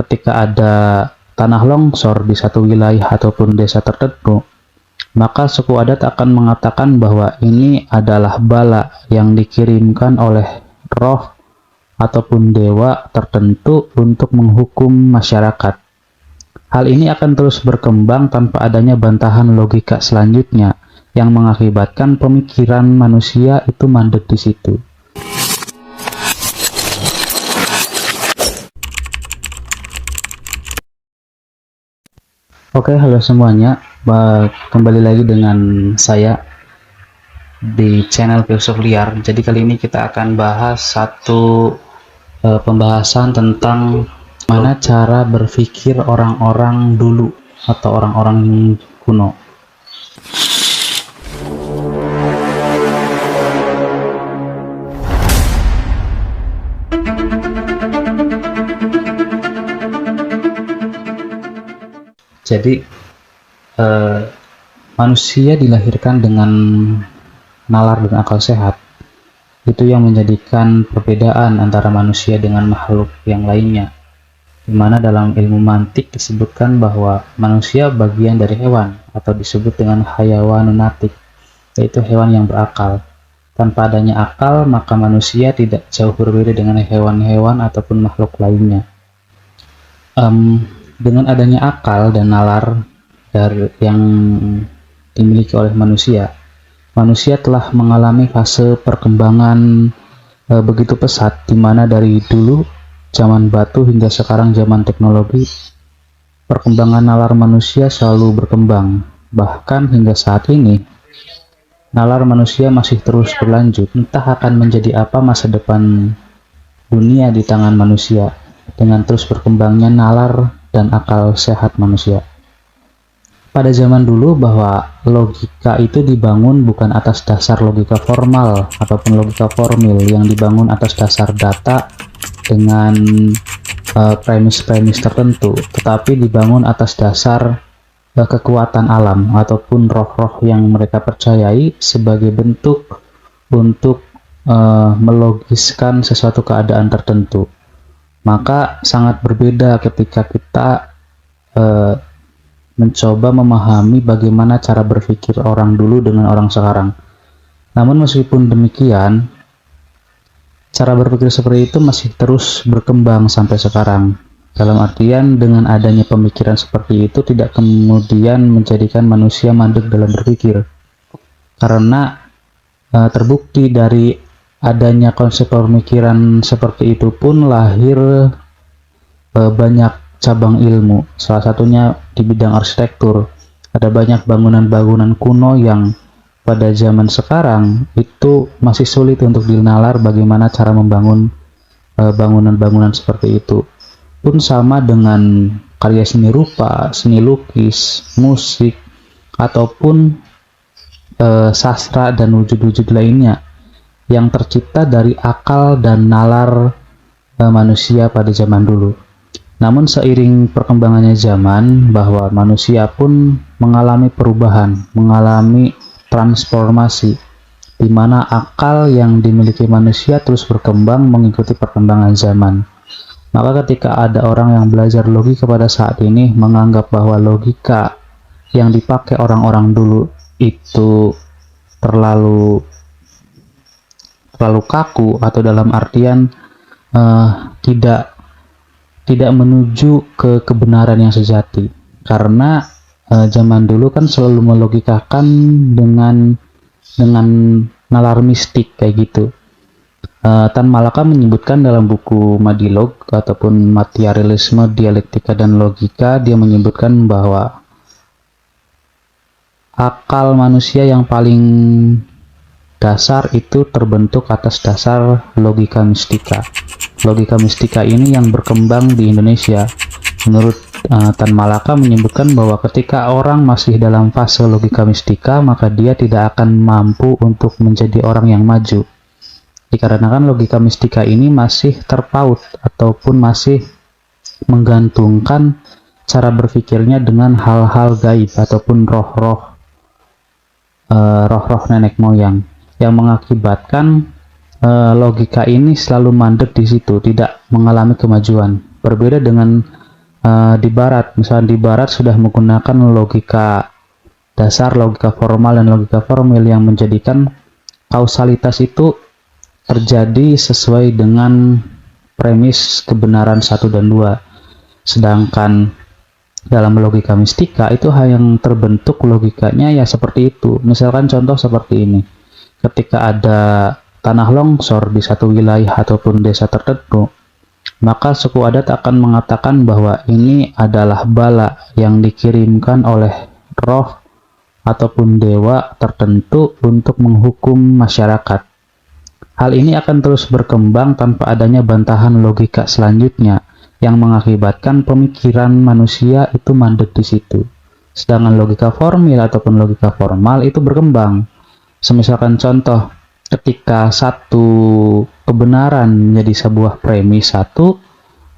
ketika ada tanah longsor di satu wilayah ataupun desa tertentu, maka suku adat akan mengatakan bahwa ini adalah bala yang dikirimkan oleh roh ataupun dewa tertentu untuk menghukum masyarakat. Hal ini akan terus berkembang tanpa adanya bantahan logika selanjutnya yang mengakibatkan pemikiran manusia itu mandek di situ. Oke, halo semuanya. Kembali lagi dengan saya di channel Filsuf Liar. Jadi kali ini kita akan bahas satu pembahasan tentang mana cara berpikir orang-orang dulu atau orang-orang kuno. Jadi manusia dilahirkan dengan nalar dan akal sehat. Itu yang menjadikan perbedaan antara manusia dengan makhluk yang lainnya, di mana dalam ilmu mantik disebutkan bahwa manusia bagian dari hewan atau disebut dengan hayawanun natik, yaitu hewan yang berakal. Tanpa adanya akal, maka manusia tidak jauh berbeda dengan hewan-hewan ataupun makhluk lainnya. Dengan adanya akal dan nalar yang dimiliki oleh manusia, manusia telah mengalami fase perkembangan begitu pesat, di mana dari dulu zaman batu hingga sekarang zaman teknologi, perkembangan nalar manusia selalu berkembang. Bahkan hingga saat ini, nalar manusia masih terus berlanjut. Entah akan menjadi apa masa depan dunia di tangan manusia dengan terus berkembangnya nalar dan akal sehat manusia. Pada zaman dulu bahwa logika itu dibangun bukan atas dasar logika formal ataupun logika formil yang dibangun atas dasar data dengan premis-premis tertentu, tetapi dibangun atas dasar kekuatan alam ataupun roh-roh yang mereka percayai sebagai bentuk untuk melogiskan sesuatu keadaan tertentu. Maka sangat berbeda ketika kita mencoba memahami bagaimana cara berpikir orang dulu dengan orang sekarang. Namun meskipun demikian, cara berpikir seperti itu masih terus berkembang sampai sekarang. Dalam artian, dengan adanya pemikiran seperti itu tidak kemudian menjadikan manusia mandek dalam berpikir. Karena terbukti dari adanya konsep pemikiran seperti itu pun lahir banyak cabang ilmu, salah satunya di bidang arsitektur. Ada banyak bangunan-bangunan kuno yang pada zaman sekarang itu masih sulit untuk dinalar bagaimana cara membangun bangunan-bangunan seperti itu. Pun sama dengan karya seni rupa, seni lukis, musik, ataupun sastra dan wujud-wujud lainnya yang tercipta dari akal dan nalar manusia pada zaman dulu. Namun seiring perkembangannya zaman, bahwa manusia pun mengalami perubahan, mengalami transformasi, di mana akal yang dimiliki manusia terus berkembang mengikuti perkembangan zaman. Maka ketika ada orang yang belajar logika pada saat ini menganggap bahwa logika yang dipakai orang-orang dulu itu terlalu kaku, atau dalam artian tidak menuju ke kebenaran yang sejati, karena zaman dulu kan selalu melogikakan dengan nalar mistik kayak gitu. Tan Malaka menyebutkan dalam buku Madilog ataupun Materialisme, Dialektika dan Logika, dia menyebutkan bahwa akal manusia yang paling dasar itu terbentuk atas dasar logika mistika. Logika mistika ini yang berkembang di Indonesia. Menurut Tan Malaka menyebutkan bahwa ketika orang masih dalam fase logika mistika, maka dia tidak akan mampu untuk menjadi orang yang maju. Dikarenakan logika mistika ini masih terpaut ataupun masih menggantungkan cara berpikirnya dengan hal-hal gaib ataupun roh-roh nenek moyang, yang mengakibatkan logika ini selalu mandek di situ, tidak mengalami kemajuan. Berbeda dengan di barat. Misalnya di barat sudah menggunakan logika dasar, logika formal, dan logika formil yang menjadikan kausalitas itu terjadi sesuai dengan premis kebenaran 1 dan 2. Sedangkan dalam logika mistika itu hal yang terbentuk logikanya ya seperti itu. Misalkan contoh seperti ini. Ketika ada tanah longsor di satu wilayah ataupun desa tertentu, maka suku adat akan mengatakan bahwa ini adalah bala yang dikirimkan oleh roh ataupun dewa tertentu untuk menghukum masyarakat. Hal ini akan terus berkembang tanpa adanya bantahan logika selanjutnya yang mengakibatkan pemikiran manusia itu mandek di situ. Sedangkan logika formil ataupun logika formal itu berkembang. Semisalkan contoh, ketika satu kebenaran menjadi sebuah premis satu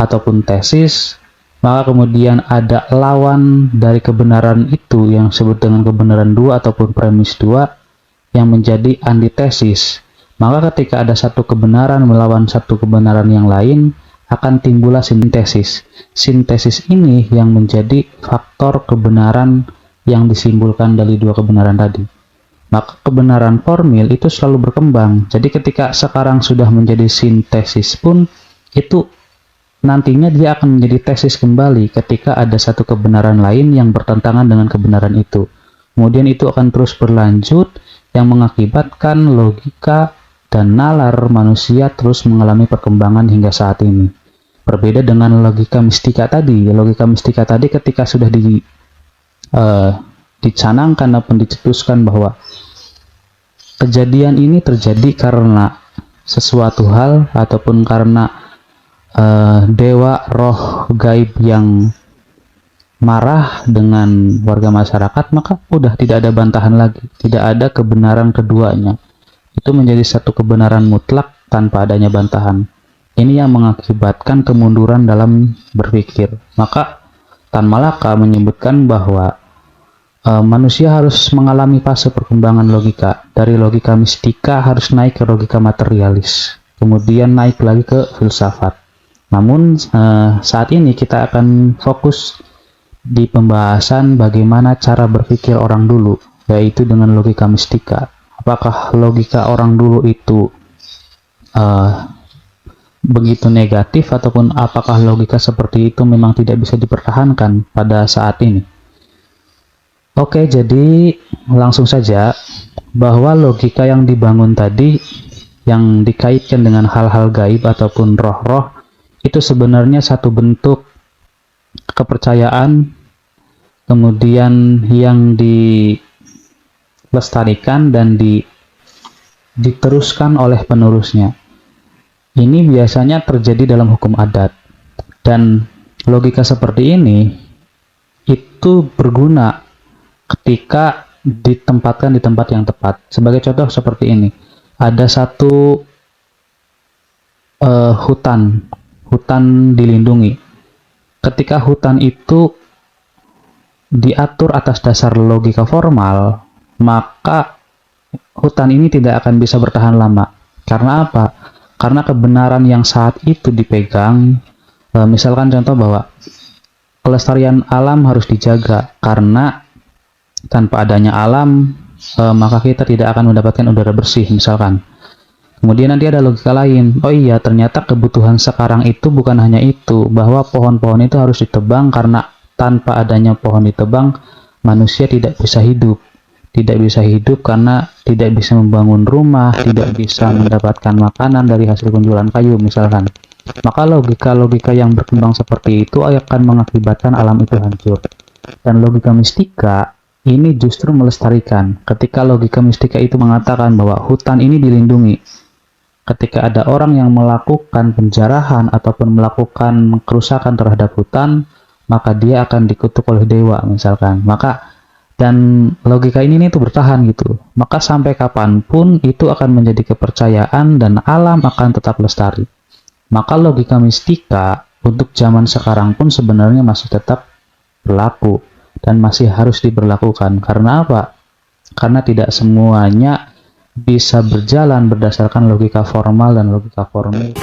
ataupun tesis, maka kemudian ada lawan dari kebenaran itu yang disebut dengan kebenaran 2 ataupun premis 2 yang menjadi antitesis. Maka ketika ada satu kebenaran melawan satu kebenaran yang lain, akan timbullah sintesis. Sintesis ini yang menjadi faktor kebenaran yang disimpulkan dari dua kebenaran tadi. Maka kebenaran formil itu selalu berkembang. Jadi ketika sekarang sudah menjadi sintesis pun, itu nantinya dia akan menjadi tesis kembali ketika ada satu kebenaran lain yang bertentangan dengan kebenaran itu. Kemudian itu akan terus berlanjut yang mengakibatkan logika dan nalar manusia terus mengalami perkembangan hingga saat ini. Berbeda dengan logika mistika tadi. Logika mistika tadi ketika sudah dicanangkan ataupun dicetuskan bahwa kejadian ini terjadi karena sesuatu hal ataupun karena dewa roh gaib yang marah dengan warga masyarakat, maka udah tidak ada bantahan lagi, tidak ada kebenaran keduanya. Itu menjadi satu kebenaran mutlak tanpa adanya bantahan. Ini yang mengakibatkan kemunduran dalam berpikir. Maka Tan Malaka menyebutkan bahwa manusia harus mengalami fase perkembangan logika. Dari logika mistika harus naik ke logika materialis, kemudian naik lagi ke filsafat. Namun saat ini kita akan fokus di pembahasan bagaimana cara berpikir orang dulu, yaitu dengan logika mistika. Apakah logika orang dulu itu begitu negatif, ataupun apakah logika seperti itu memang tidak bisa dipertahankan pada saat ini? Oke, jadi langsung saja bahwa logika yang dibangun tadi yang dikaitkan dengan hal-hal gaib ataupun roh-roh itu sebenarnya satu bentuk kepercayaan, kemudian yang dilestarikan dan diteruskan oleh penerusnya. Ini biasanya terjadi dalam hukum adat, dan logika seperti ini itu berguna ketika ditempatkan di tempat yang tepat. Sebagai contoh seperti ini, ada satu hutan dilindungi. Ketika hutan itu diatur atas dasar logika formal, maka hutan ini tidak akan bisa bertahan lama. Karena apa? Karena kebenaran yang saat itu dipegang, misalkan contoh bahwa kelestarian alam harus dijaga, karena tanpa adanya alam, maka kita tidak akan mendapatkan udara bersih, misalkan. Kemudian nanti ada logika lain, oh iya, ternyata kebutuhan sekarang itu bukan hanya itu, bahwa pohon-pohon itu harus ditebang, karena tanpa adanya pohon ditebang, manusia tidak bisa hidup. Tidak bisa hidup karena tidak bisa membangun rumah, tidak bisa mendapatkan makanan dari hasil kunculan kayu, misalkan. Maka logika-logika yang berkembang seperti itu akan mengakibatkan alam itu hancur. Dan logika mistika ini justru melestarikan. Ketika logika mistika itu mengatakan bahwa hutan ini dilindungi, ketika ada orang yang melakukan penjarahan ataupun melakukan kerusakan terhadap hutan, maka dia akan dikutuk oleh dewa, misalkan. Dan logika ini tuh bertahan gitu. Maka sampai kapanpun itu akan menjadi kepercayaan dan alam akan tetap lestari. Maka logika mistika untuk zaman sekarang pun sebenarnya masih tetap berlaku dan masih harus diberlakukan. Karena apa? Karena tidak semuanya bisa berjalan berdasarkan logika formal dan logika formil.